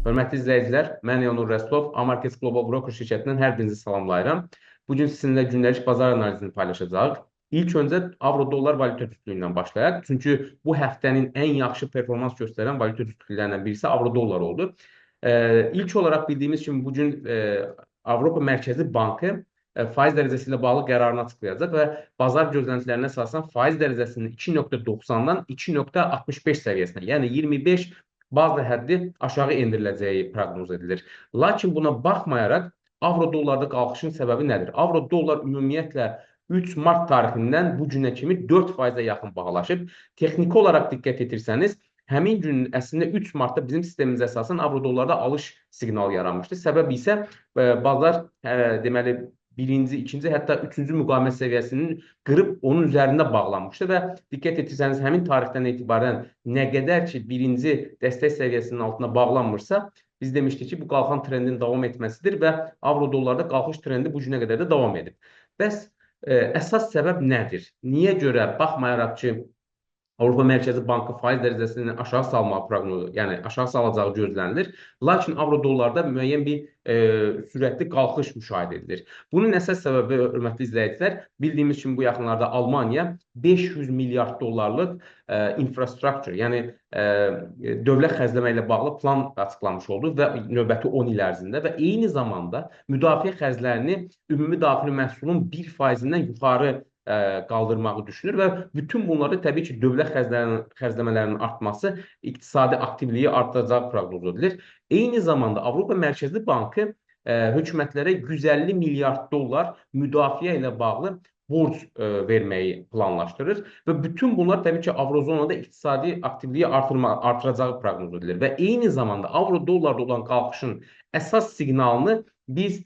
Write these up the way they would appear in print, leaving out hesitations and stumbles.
Hörmətli izləyicilər, mən Elnur Rəsulov, Amarkets Global Broker şirkətindən hər birinizi salamlayıram. Bugün sizinlə gündəlik bazar analizini paylaşacağıq. İlk öncə avro-dollar valyuta cütlüyündən başlayaq. Çünki bu həftənin ən yaxşı performans göstərən valyuta cütlüklərindən birisi avro-dollar oldu. İlk olaraq bildiyimiz kimi bugün Avropa Mərkəzi Bankı faiz dərəcəsi ilə bağlı qərarını açıqlayacaq və bazar gözləntilərinə əsasən faiz dərəcəsinin 2.90-dan 2.65 səviyyəsinə, yəni 25 bazı həddi aşağı endiriləcəyi proqnoz edilir. Lakin buna baxmayaraq avro-dollarda qalxışın səbəbi nədir? Avro-dollar ümumiyyətlə 3 mart tarixindən bu günə kimi 4%-ə yaxın bahalaşıb. Texniki olaraq diqqət etirsəniz, həmin gün əslində 3 martda bizim sistemimizə əsasən avro-dollarda alış siqnalı yaranmışdı. Səbəb isə bazar deməli birinci, ikinci, hətta üçüncü müqavimət səviyyəsinin qırıb onun üzərində bağlanmışdı və diqqət etirsəniz həmin tarixdən etibarən nə qədər ki birinci dəstək səviyyəsinin altına bağlanmırsa, biz demişdik ki bu qalxan trendin davam etməsidir və avro-dollarda qalxış trendi bu günə qədər də davam edib. Bəs əsas səbəb nədir? Niyə görə baxmayaraq ki Avropa Mərkəzi Bankı faiz dərəcəsini aşağı salmağı proqnozu, yəni aşağı salacağı gözlənilir. Lakin avro-dollarda müəyyən bir sürətli qalxış müşahidə edilir. Bunun əsas səbəbi, hörmətli izləyicilər, bildiyimiz kimi bu yaxınlarda Almaniya 500 milyard dollarlıq infrastruktur, yəni dövlət xərcləmə ilə bağlı plan açıqlamış oldu və növbəti 10 il ərzində və eyni zamanda müdafiə xərclərini ümumi daxili məhsulun 1%-dən yuxarı qaldırmağı düşünür və bütün bunlarda təbii ki, dövlət xərcləmələrinin artması iqtisadi aktivliyi artıracağı proqnoz edilir. Eyni zamanda Avropa Mərkəzi Bankı hökumətlərə 150 milyard dollar müdafiə ilə bağlı borc verməyi planlaşdırır və bütün bunlar təbii ki, avrozonada iqtisadi aktivliyi artıracağı proqnoz edilir və eyni zamanda avro-dollarda olan qalxışın əsas siqnalını biz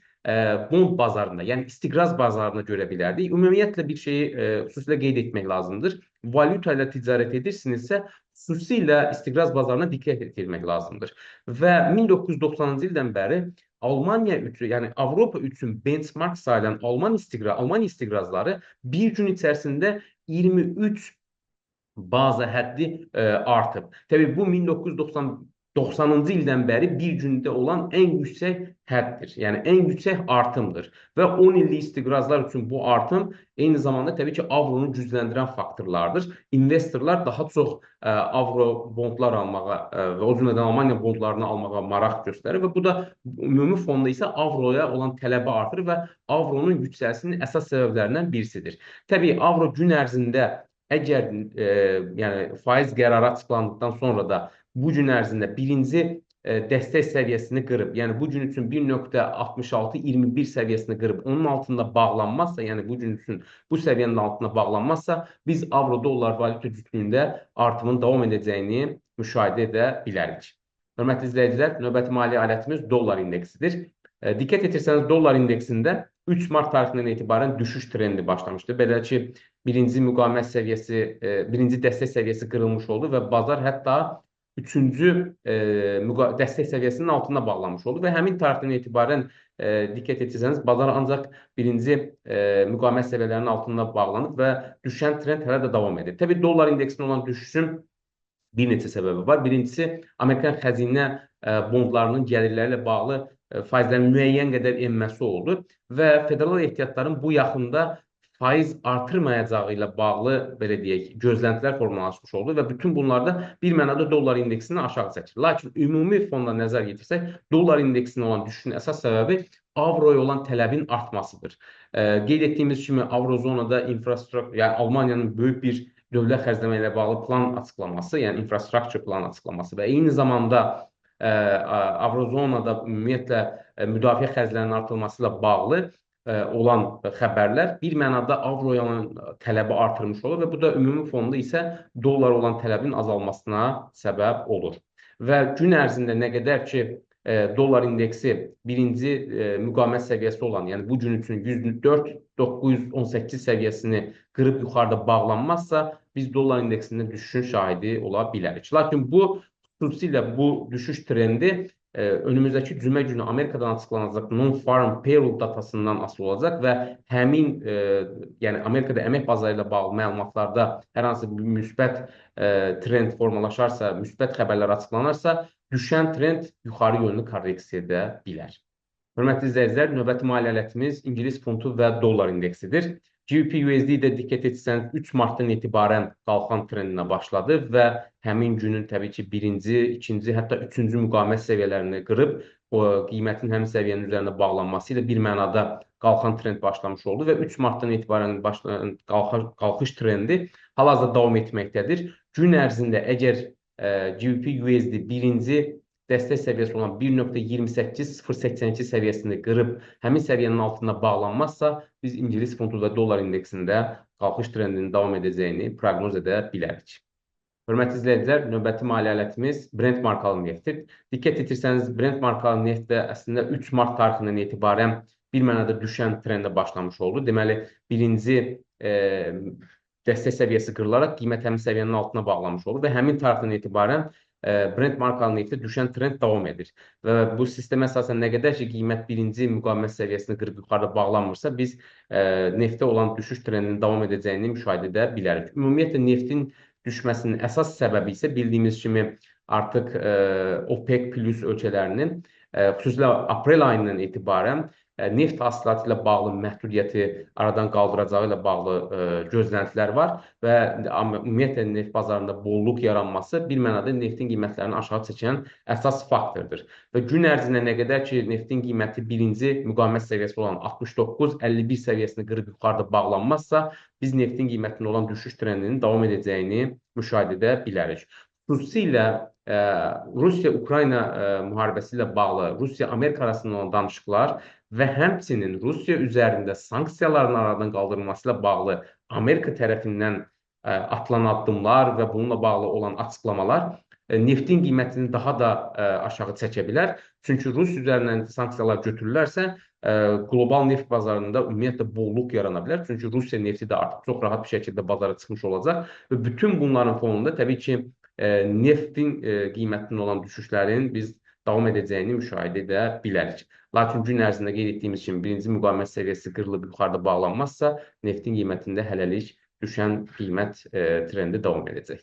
bond bazarında, yəni istiqraz bazarında görə bilərdik. Ümumiyyətlə bir şeyi xüsusilə qeyd etmək lazımdır. Valyuta ilə ticarət edirsinizsə, xüsusilə istiqraz bazarına diqqət etmək lazımdır. Və 1990-cı ildən bəri Almaniya üçün, yəni Avropa üçün benchmark sayılan Alman istiqrazları bir gün içərisində 23 baza həddi artıb. Təbii bu 1990-cı ildən bəri bir gündə olan ən yüksək həddir. Yəni ən yüksək artımdır. Və 10 illik istiqrazlar üçün bu artım eyni zamanda təbii ki, avronu gücləndirən faktorlardır. İnvestorlar daha çox avro bondlar almağa və o cümlədən Almaniya bondlarını almağa maraq göstərir və bu da ümumi fonda isə avroya olan tələbi artır və avronun yüksəlişinin əsas səbəblərindən birisidir. Təbii avro gün ərzində əgər yəni faiz qərarı açıqlandıqdan sonra da bu gün ərzində birinci dəstək səviyyəsini qırıb, yəni bu gün üçün 1.66-21 səviyyəsini qırıb, onun altında bağlanmazsa, yəni bu gün üçün bu səviyyənin altına bağlanmazsa, biz avro-dollar valyuta cütlüyündə artımın davam edəcəyini müşahidə edə bilərik. Hörmətli izləyicilər, növbəti maliyyə alətimiz dollar indeksidir. Diqqət etirsəniz, dollar indeksində 3 mart tarixindən etibarən düşüş trendi başlamışdı. Belə ki, birinci müqavimət səviyyəsi, birinci dəstək səviyyəsi qırılmış oldu və bazar hətta üçüncü dəstək səviyyəsinin altına bağlanmış oldu və həmin tarixdən etibarən diqqət etsəniz, bazar ancaq birinci müqavimət səviyyələrinin altında bağlanıb və düşən trend hələ də davam edir. Təbii, dollar indeksində olan düşüşün bir neçə səbəbi var. Birincisi, Amerikan xəzinə bondlarının gəlirləri ilə bağlı faizlərin müəyyən qədər enməsi oldu və federal ehtiyatların bu yaxında faiz artırmayacağı ilə bağlı, belə deyək, gözləntilər formalaşmış oldu və bütün bunlarda bir mənada dollar indeksini aşağı çəkir. Lakin ümumi fonda nəzər yetirsək, dollar indeksinin olan düşüşün əsas səbəbi avroya olan tələbin artmasıdır. Qeyd etdiyimiz kimi avrozonada infrastruktur, yəni Almaniyanın böyük bir dövlət xərcləmə ilə bağlı plan açıqlaması, yəni infrastruktur plan açıqlaması və eyni zamanda avrozonada ümumiyyətlə müdafiə xərclərinin artırılması ilə bağlı olan xəbərlər bir mənada avroya olan tələbi artırmış olur və bu da ümumi fonda isə dollara olan tələbin azalmasına səbəb olur. Və gün ərzində nə qədər ki, dollar indeksi birinci müqavimət səviyyəsi olan, yəni bu gün üçün 104.918 səviyyəsini qırıb yuxarıda bağlanmazsa, biz dollar indeksində düşüşün şahidi ola bilərik. Lakin bu xüsusilə bu düşüş trendi önümüzdəki cümə günü Amerikadan açıqlanacaq non-farm payroll datasından asılı olacaq və həmin yəni Amerikada əmək bazarı ilə bağlı məlumatlarda hər hansı bir müsbət trend formalaşarsa, müsbət xəbərlər açıqlanarsa, düşən trend yuxarı yönlü korreksiya edə bilər. Hörmətli izləyicilər, növbəti maliyyə alətimiz İngilis funtu və dollar indeksidir. GBP-USD-də diqqət etsəniz 3 martdan etibarən qalxan trendinə başladı və həmin günün təbii ki, birinci, ikinci, hətta üçüncü müqavimət səviyyələrini qırıb, o qiymətin həmin səviyyənin üzərində bağlanması ilə bir mənada qalxan trend başlamış oldu və 3 martdan etibarən başlayan qalxış trendi hal-hazırda davam etməkdədir. Gün ərzində əgər GBP-USD birinci dəstək səviyyəsi olan 1.28082 səviyyəsini qırıb həmin səviyyənin altında bağlanmazsa, biz İngilis funtu və dollar indeksində qalxış trendinin davam edəcəyini proqnoz edə bilərik. Hörmətli izləyicilər, növbəti maliyyə alətimiz Brent markalı neftdir. Diqqət etirsəniz, Brent markalı neft də əslində 3 mart tarixindən etibarən bir mənada düşən trendə başlamış oldu. Deməli, birinci dəstək səviyyəsi qırılaraq qiymət həmin səviyyənin altına bağlamış oldu və həmin tarixdən etibarən Brent markalı neftdə düşən trend davam edir. Və bu sistemə əsasən nə qədər ki, qiymət birinci müqavimət səviyyəsini qırıb yuxarıda bağlanmırsa, biz neftdə olan düşüş trendinin davam edəcəyini müşahidə edə bilərik. Ümumiyyətlə, neftin düşməsinin əsas səbəbi isə bildiyimiz kimi artıq OPEC plus ölkələrinin xüsusilə aprel ayından etibarən neft hasilatı ilə bağlı məhdudiyyəti aradan qaldıracağı ilə bağlı gözləntilər var və ümumiyyətlə neft bazarında bolluq yaranması bir mənada neftin qiymətlərini aşağı çəkən əsas faktordur. Və gün ərzində nə qədər ki, neftin qiyməti birinci müqavimət səviyyəsi olan 69-51 səviyyəsini qırıb yuxarıda bağlanmazsa, biz neftin qiymətində olan düşüş trendinin davam edəcəyini müşahidə edə bilərik. Xüsusilə Rusiya-Ukrayna müharibəsi ilə bağlı Rusiya-Amerika arasında olan danışıqlar və həmçinin Rusiya üzərində sanksiyaların aradan qaldırılması ilə bağlı Amerika tərəfindən atılan addımlar və bununla bağlı olan açıqlamalar neftin qiymətini daha da aşağı çəkə bilər. Çünki Rusiya üzərindən sanksiyalar götürülərsə, qlobal neft bazarında ümumiyyətlə bolluq yarana bilər. Çünki Rusiya nefti də artıq çox rahat bir şəkildə bazara çıxmış olacaq və bütün bunların fonunda təbii ki, neftin qiymətinin olan düşüşlərin biz davam edəcəyini müşahidə edə bilərik. Lakin gün ərzində qeyd etdiyimiz kimi birinci müqavimət səviyyəsi qırılıb yuxarıda bağlanmazsa, neftin qiymətində hələlik düşən qiymət trendi davam edəcək.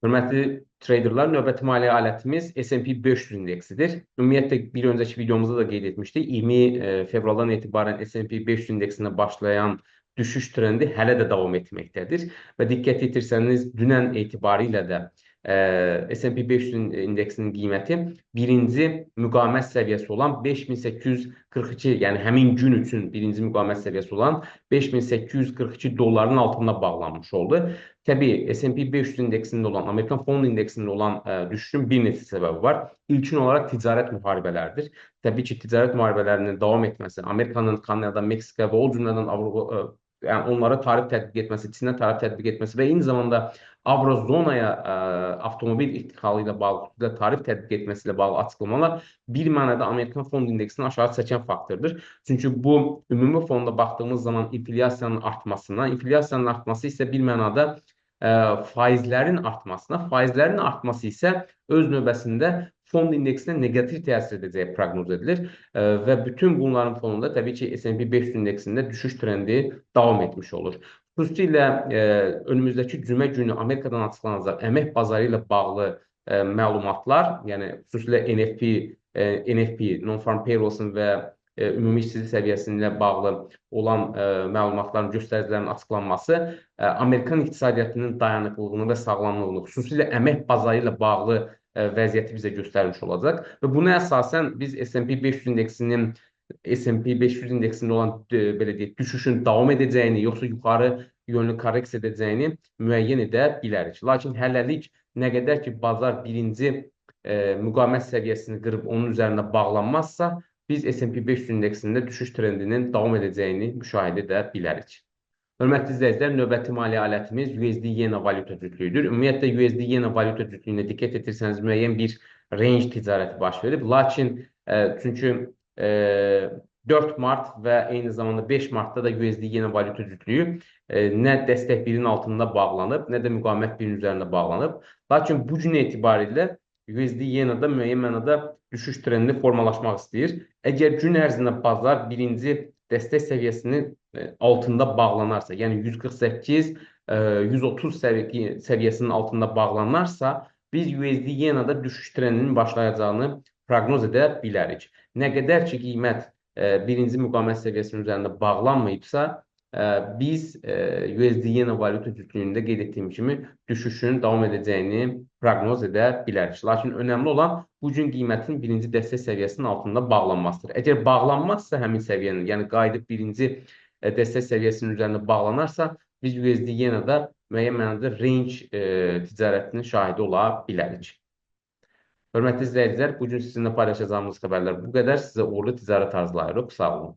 Hörmətli traderlar, növbəti maliyyə alətimiz S&P 500 indeksidir. Ümumiyyətlə, bir öncəki videomuzda da qeyd etmişdik. 20 fevraldan etibarən S&P 500 indeksində başlayan düşüş trendi hələ də davam etməkdədir. Və diqqət etirsəniz, dünən etibarilə də S&P 500 indeksinin qiyməti birinci müqavimət səviyyəsi olan 5842, yəni həmin gün üçün birinci müqavimət səviyyəsi olan 5842 dolların altında bağlanmış oldu. Təbii, S&P 500 indeksində olan, Amerikan fon indeksində olan düşüşün bir neçə səbəbi var. İlkin olaraq ticarət müharibələrdir. Təbii ki, ticarət müharibələrinin davam etməsi, Amerikanın Kanada, Meksika və o cümlədən Avropa, yəni onlara tarif tətbiq etməsi, Çinə tarif tətbiq etməsi və eyni zamanda Avrozonaya avtomobil ixtixalı ilə bağlı tarif tətbiq etməsi ilə bağlı açıqlamalar bir mənada Amerikan fond indeksini aşağı çəkən faktordur. Çünki bu ümumi fonda baxdığımız zaman inflyasiyanın artması isə bir mənada faizlərin artması isə öz növbəsində fond indeksinə neqativ təsir edəcəyi proqnoz edilir və bütün bunların fonunda təbii ki, S&P 500 indeksində düşüş trendi davam etmiş olur. Xüsusilə önümüzdəki cümə günü Amerikadan açıqlanacaq əmək bazarı ilə bağlı məlumatlar, yəni xüsusilə NFP, Non-Farm Payrolls və ümumi işsizlik səviyyəsi ilə bağlı olan məlumatların, göstəricilərin açıqlanması Amerikan iqtisadiyyatının dayanıqlılığını və sağlamlığını, xüsusilə əmək bazarı ilə bağlı vəziyyəti bizə göstərmiş olacaq və buna əsasən biz S&P 500 indeksində olan belə deyək, düşüşün davam edəcəyini, yoxsa yuxarı yönlü korreksiya edəcəyini müəyyən edə bilərik. Lakin hələlik nə qədər ki, bazar birinci müqavimət səviyyəsini qırıb onun üzərində bağlanmazsa, biz S&P 500 indeksində düşüş trendinin davam edəcəyini müşahidə edə bilərik. Hörmətli izləyicilər, növbəti maliyyə alətimiz USD-YN valyuta cütlüyüdür. Ümumiyyətlə, USD-YN valyuta cütlüyünə diqqət etirsəniz, müəyyən bir range ticarəti baş verib. Lakin, çünki 4 mart və eyni zamanda 5 martda da USD-YN valyuta cütlüyü nə dəstək birin altında bağlanıb, nə də müqavimət birin üzərində bağlanıb. Lakin bu gün etibarilə USD yenə də müəyyən mənada düşüş trendi formalaşmaq istəyir. Əgər gün ərzində bazar birinci dəstək səviyyəsinin altında bağlanarsa, yəni 148 130 səviyyəsinin altında bağlanarsa, biz USD yenə də düşüş trendinin başlayacağını proqnoz edə bilərik. Nə qədər ki, qiymət birinci müqavimət səviyyəsinin üzərində bağlanmayıbsa, biz USD yenə valyuta cütlüyündə qeyd etdiyim kimi düşüşün davam edəcəyini proqnoz edə bilərik. Lakin önəmli olan bu gün qiymətin birinci dəstək səviyyəsinin altında bağlanmasıdır. Əgər bağlanmazsa həmin səviyyənin, yəni qayıdıb birinci dəstək səviyyəsinin üzərində bağlanarsa, biz USD yenə də müəyyən mənada range ticarətinin şahidi ola bilərik. Hörmətli izləyicilər, bugün sizinlə paylaşacağımız xəbərlər bu qədər. Sizə uğurlu ticarət arzulayırıq. Sağ olun.